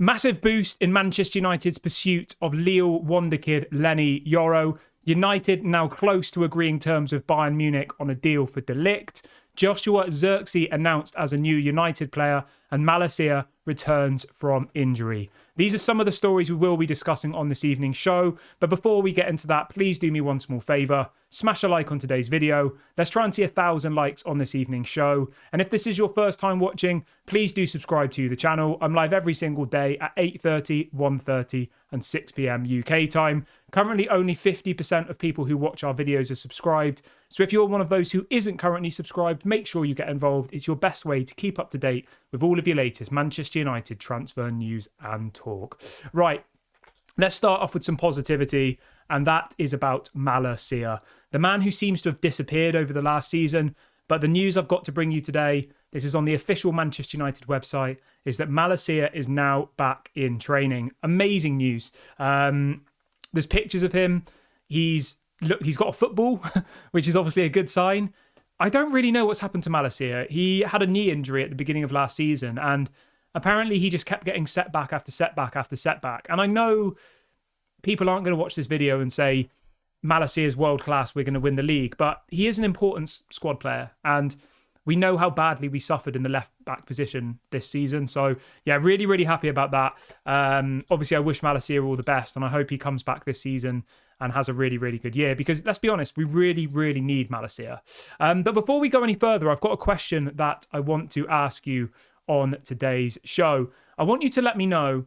Massive boost in Manchester United's pursuit of Lille wonderkid Lenny Yoro. United now close to agreeing terms with Bayern Munich on a deal for Ligt. Joshua Zirkzee announced as a new United player, and Malacia returns from injury. These are some of the stories we will be discussing on this evening's show. But before we get into that, please do me one small favour. Smash a like on today's video. Let's try and see 1,000 likes on this evening's show. And if this is your first time watching, please do subscribe to the channel. I'm live every single day at 8:30, 1:30 and 6 p.m. UK time. Currently, only 50% of people who watch our videos are subscribed. So if you're one of those who isn't currently subscribed, make sure you get involved. It's your best way to keep up to date with all of your latest Manchester United transfer news and talk. Right, let's start off with some positivity, and that is about Malacia, the man who seems to have disappeared over the last season. But the news I've got to bring you today, this is on the official Manchester United website, is that Malacia is now back in training. Amazing news. There's pictures of him. He's got a football, which is obviously a good sign. I don't really know what's happened to Malacia. He had a knee injury at the beginning of last season, and apparently he just kept getting setback after setback after setback. And I know people aren't going to watch this video and say, Malacia is world class, we're going to win the league. But he is an important squad player, and we know how badly we suffered in the left back position this season. So yeah, really, really happy about that. Obviously, I wish Malacia all the best, and I hope he comes back this season and has a really, really good year, because let's be honest, we really, really need Malacia. But before we go any further, I've got a question that I want to ask you on today's show. I want you to let me know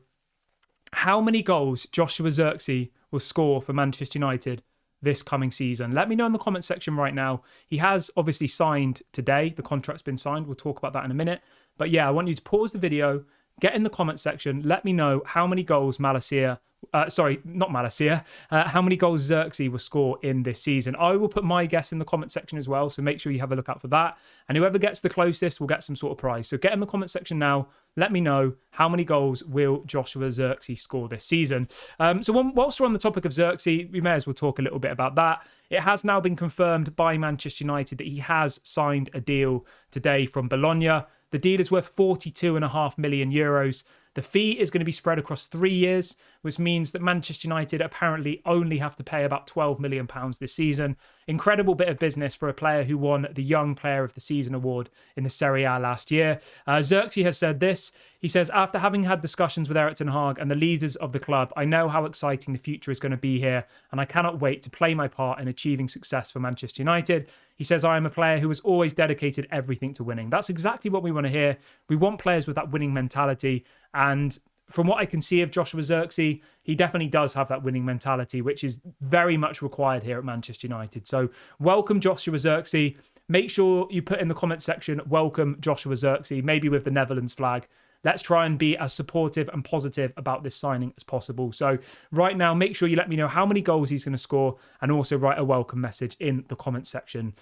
how many goals Joshua Zirkzee will score for Manchester United this coming season. Let me know in the comment section right now. He has obviously signed today. The contract's been signed. We'll talk about that in a minute. But yeah, I want you to pause the video, get in the comment section, let me know how many goals Malacia, how many goals Zirkzee will score in this season. I will put my guess in the comment section as well, so make sure you have a look out for that. And whoever gets the closest will get some sort of prize. So get in the comment section now. Let me know how many goals will Joshua Zirkzee score this season. Whilst we're on the topic of Zirkzee, we may as well talk a little bit about that. It has now been confirmed by Manchester United that he has signed a deal today from Bologna. The deal is worth 42.5 million euros. The fee is going to be spread across 3 years, which means that Manchester United apparently only have to pay about £12 million this season. Incredible bit of business for a player who won the Young Player of the Season award in the Serie A last year. Zirkzee has said this. He says, after having had discussions with Erik ten Hag and the leaders of the club, I know how exciting the future is going to be here, and I cannot wait to play my part in achieving success for Manchester United. He says, I am a player who has always dedicated everything to winning. That's exactly what we want to hear. We want players with that winning mentality. And from what I can see of Joshua Zirkzee, he definitely does have that winning mentality, which is very much required here at Manchester United. So welcome Joshua Zirkzee. Make sure you put in the comment section, welcome Joshua Zirkzee, maybe with the Netherlands flag. Let's try and be as supportive and positive about this signing as possible. So right now, make sure you let me know how many goals he's going to score, and also write a welcome message in the comment section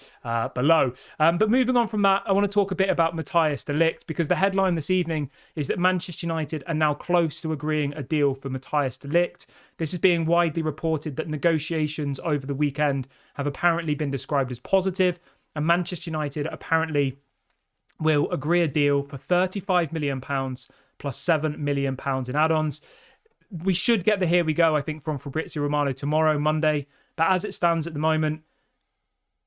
below. But moving on from that, I want to talk a bit about Matthijs de Ligt, because the headline this evening is that Manchester United are now close to agreeing a deal for Matthijs de Ligt. This is being widely reported that negotiations over the weekend have apparently been described as positive, and Manchester United apparently will agree a deal for £35 million plus £7 million in add-ons. We should get the here we go, I think, from Fabrizio Romano tomorrow, Monday. But as it stands at the moment,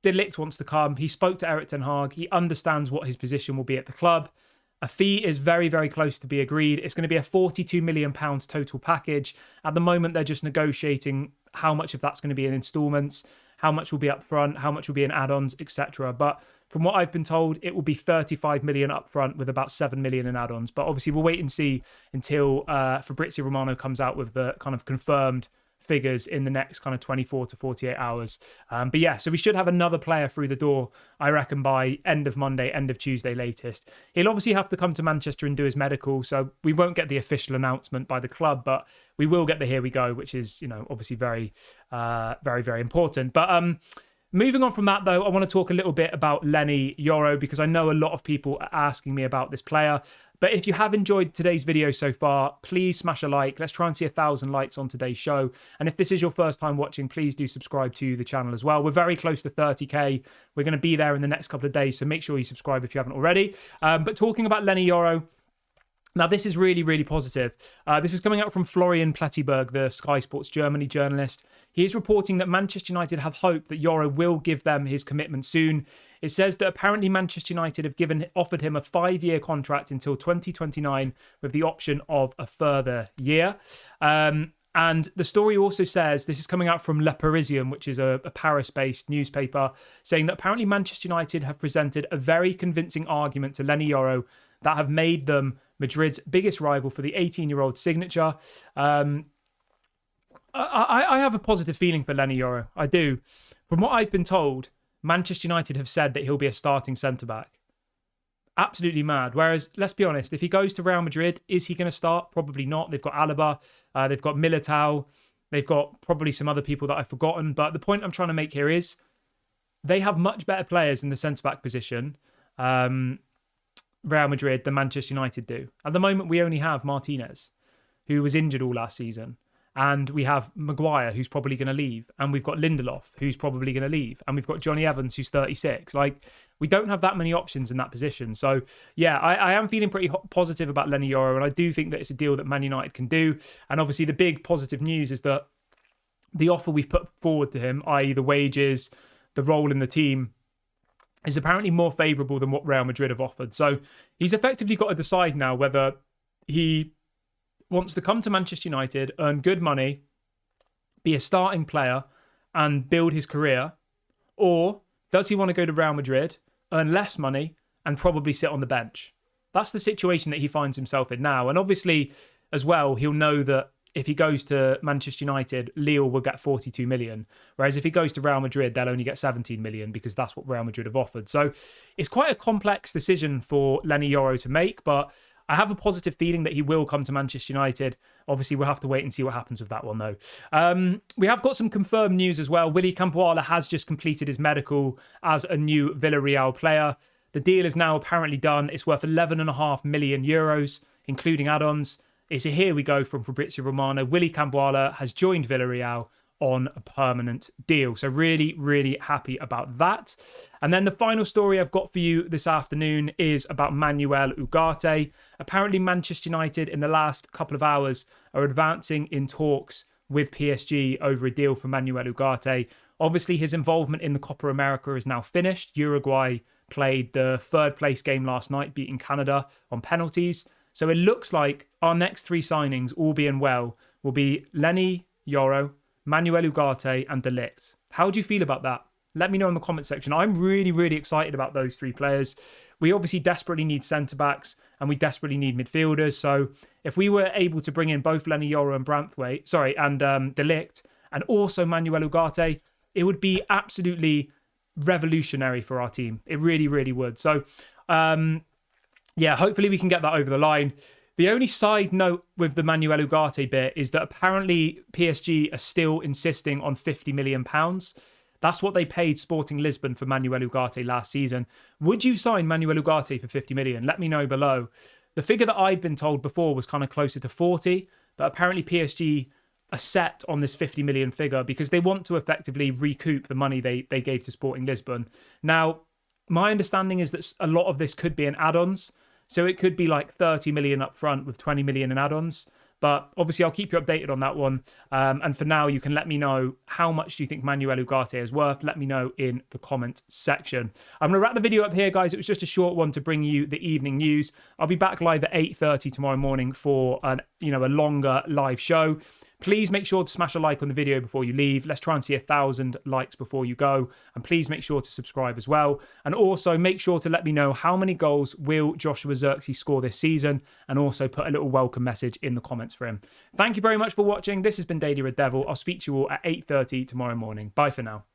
De Ligt wants to come. He spoke to Erik ten Hag. He understands what his position will be at the club. A fee is very, very close to be agreed. It's going to be a £42 million total package. At the moment, they're just negotiating how much of that's going to be in instalments, how much will be up front, how much will be in add-ons, etc. But from what I've been told, it will be 35 million up front with about 7 million in add-ons. But obviously, we'll wait and see until Fabrizio Romano comes out with the kind of confirmed figures in the next kind of 24 to 48 hours. But yeah, so we should have another player through the door, I reckon, by end of Monday, end of Tuesday latest. He'll obviously have to come to Manchester and do his medical, so we won't get the official announcement by the club, but we will get the here we go, which is, you know, obviously very, very important. But moving on from that, though, I want to talk a little bit about Lenny Yoro, because I know a lot of people are asking me about this player. But if you have enjoyed today's video so far, please smash a like. Let's try and see 1,000 likes on today's show. And if this is your first time watching, please do subscribe to the channel as well. We're very close to 30k. We're going to be there in the next couple of days, so make sure you subscribe if you haven't already. But talking about Lenny Yoro, Now, this is really, really positive. This is coming out from Florian Plettenberg, the Sky Sports Germany journalist. He is reporting that Manchester United have hope that Yoro will give them his commitment soon. It says that apparently Manchester United have offered him a 5-year contract until 2029 with the option of a further year. And the story also says, this is coming out from Le Parisien, which is a Paris-based newspaper, saying that apparently Manchester United have presented a very convincing argument to Lenny Yoro that have made them Madrid's biggest rival for the 18-year-old signature. I have a positive feeling for Lenny Yoro. I do. From what I've been told, Manchester United have said that he'll be a starting centre-back. Absolutely mad. Whereas, let's be honest, if he goes to Real Madrid, is he going to start? Probably not. They've got Alaba, they've got Militao, they've got probably some other people that I've forgotten. But the point I'm trying to make here is they have much better players in the centre-back position, Real Madrid, than Manchester United do. At the moment, we only have Martinez, who was injured all last season. And we have Maguire, who's probably going to leave. And we've got Lindelof, who's probably going to leave. And we've got Johnny Evans, who's 36. Like, we don't have that many options in that position. So, yeah, I am feeling pretty positive about Lenny Yoro. And I do think that it's a deal that Man United can do. And obviously, the big positive news is that the offer we've put forward to him, i.e. the wages, the role in the team, is apparently more favourable than what Real Madrid have offered. So, he's effectively got to decide now whether he wants to come to Manchester United, earn good money, be a starting player and build his career, or does he want to go to Real Madrid, earn less money and probably sit on the bench? That's the situation that he finds himself in now. And obviously, as well, he'll know that if he goes to Manchester United, Lille will get 42 million. Whereas if he goes to Real Madrid, they'll only get 17 million because that's what Real Madrid have offered. So it's quite a complex decision for Lenny Yoro to make, but I have a positive feeling that he will come to Manchester United. Obviously, we'll have to wait and see what happens with that one, though. We have got some confirmed news as well. Willie Kambwala has just completed his medical as a new Villarreal player. The deal is now apparently done. It's worth 11.5 million euros, including add-ons. It's a here we go from Fabrizio Romano. Willie Kambwala has joined Villarreal on a permanent deal. So really, really happy about that. And then the final story I've got for you this afternoon is about Manuel Ugarte. Apparently Manchester United in the last couple of hours are advancing in talks with PSG over a deal for Manuel Ugarte. Obviously his involvement in the Copa America is now finished. Uruguay played the third place game last night, beating Canada on penalties. So it looks like our next 3 signings, all being well, will be Lenny Yoro, Manuel Ugarte and Ligt. How do you feel about that? Let me know in the comment section. I'm really, really excited about those 3 players. We obviously desperately need centre-backs and we desperately need midfielders. So if we were able to bring in both Lenny Yoro and Ligt and also Manuel Ugarte, it would be absolutely revolutionary for our team. It really, really would. So, yeah, hopefully we can get that over the line. The only side note with the Manuel Ugarte bit is that apparently PSG are still insisting on £50 million. That's what they paid Sporting Lisbon for Manuel Ugarte last season. Would you sign Manuel Ugarte for 50 million? Let me know below. The figure that I'd been told before was kind of closer to 40, but apparently PSG are set on this 50 million figure because they want to effectively recoup the money they gave to Sporting Lisbon. Now, my understanding is that a lot of this could be in add-ons. So it could be like 30 million up front with 20 million in add-ons. But obviously, I'll keep you updated on that one. And for now, you can let me know how much do you think Manuel Ugarte is worth. Let me know in the comment section. I'm going to wrap the video up here, guys. It was just a short one to bring you the evening news. I'll be back live at 8:30 tomorrow morning for a longer live show. Please make sure to smash a like on the video before you leave. Let's try and see 1,000 likes before you go. And please make sure to subscribe as well. And also make sure to let me know how many goals will Joshua Zirkzee score this season. And also put a little welcome message in the comments for him. Thank you very much for watching. This has been Daily Red Devil. I'll speak to you all at 8:30 tomorrow morning. Bye for now.